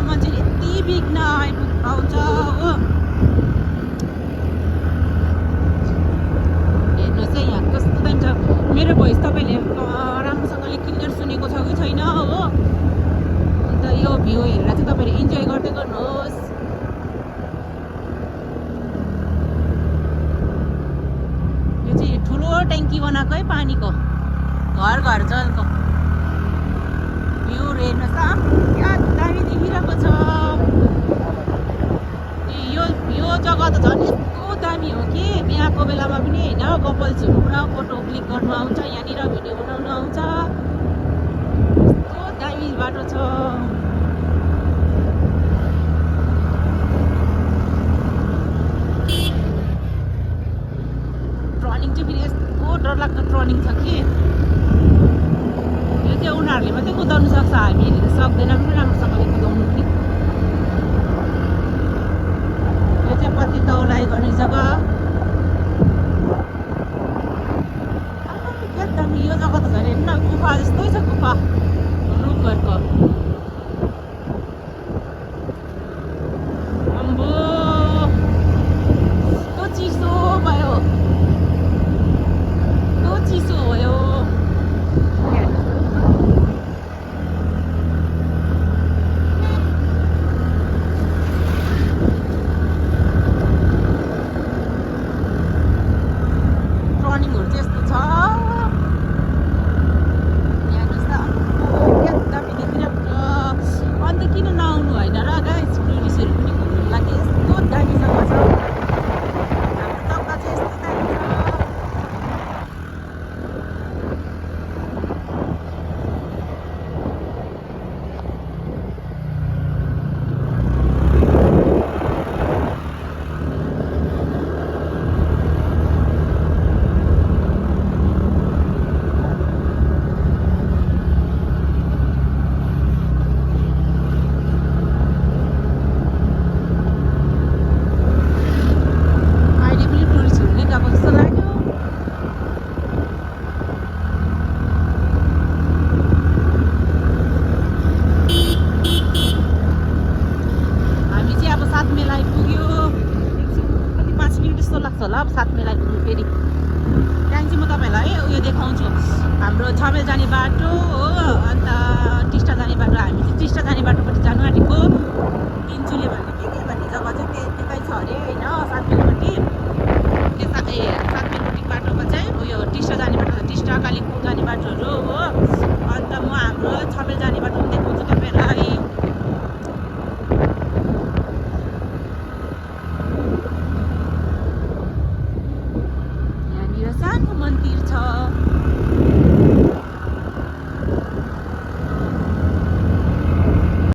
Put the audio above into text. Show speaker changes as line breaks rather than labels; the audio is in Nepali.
मान्छेले यति बिग्न आइपुग्छ हो। हेर्नुहोस् है यहाँ कस्तो दामी छ। मेरो भोइस तपाईँले राम्रोसँगले क्लियर सुनेको छ कि छैन हो। अन्त यो भ्यू हेरेर चाहिँ तपाईँले इन्जोय गर्दै गर्नुहोस्। यो चाहिँ ठुलो ट्याङ्की बनाएको है पानीको, घर घर जलको। भ्यू हेर्नुहोस् क्या दामी देखिरहेको छ। यो जग्गा त झन् यस्तो दामी हो कि बिहाको बेलामा पनि होइन, कपल्सहरू पुरा फोटो क्लिक गर्नु आउँछ, यहाँनिर भिडियो बनाउनु आउँछ। यस्तो दामी बाटो छ। ट्रनिङ चाहिँ फेरि यस्तो डरलाग्दो ट्रनिङ छ कि यो चाहिँ उनीहरूले मात्रै कुदाउनु सक्छ, हामीले सक्दैन पनि राम्रोसँगले कुदाउनु पनि। यो चाहिँ पत्ती तौलाइ गर्ने जग्गा। क्या दामी यो जग्गा त झन् हेर्नु न, गुफा जस्तै छ, गुफा रुखहरूको। अम्बो कस्तो चिसो भयो, कस्तो चिसो भयो। ट्रनिङहरू चाहिँ यस्तो छ। हेर्नुहोस् त क्या दामी देखिरहेको छ। अन्त किन नआउनु होइन र गाइस, टुरिस्टहरू पनि घुम्नुको लागि यस्तो दामी जग्गा छ। हाम्रो जग्गा चाहिँ यस्तो दामी छ। अहिले पनि टुरिस्टहरू नै गएको जस्तो लाग्यो। हामी चाहिँ अब 7 माइल आइपुग्यो। कति 5 मिनट जस्तो लाग्छ होला अब 7 माइल आइपुग्नु। फेरि त्यहाँदेखि चाहिँ म तपाईँहरूलाई है उयो देखाउँछु, हाम्रो 6 माइल जाने बाटो हो। अन्त टिस्टा जाने बाटो, हामी चाहिँ टिस्टा जाने बाटोपट्टि जानु आँटेको। तिनचुले भन्ने के भन्ने जग्गा चाहिँ त्यतै छ अरे होइन, 7 माइलपट्टि। त्यो 7 माइलपट्टि बाटोमा चाहिँ उयो टिस्टा जाने बाटो छ, टिस्टा कालिम्पोङ जाने बाटोहरू हो। अन्त म हाम्रो 6 माइल जाने बाटो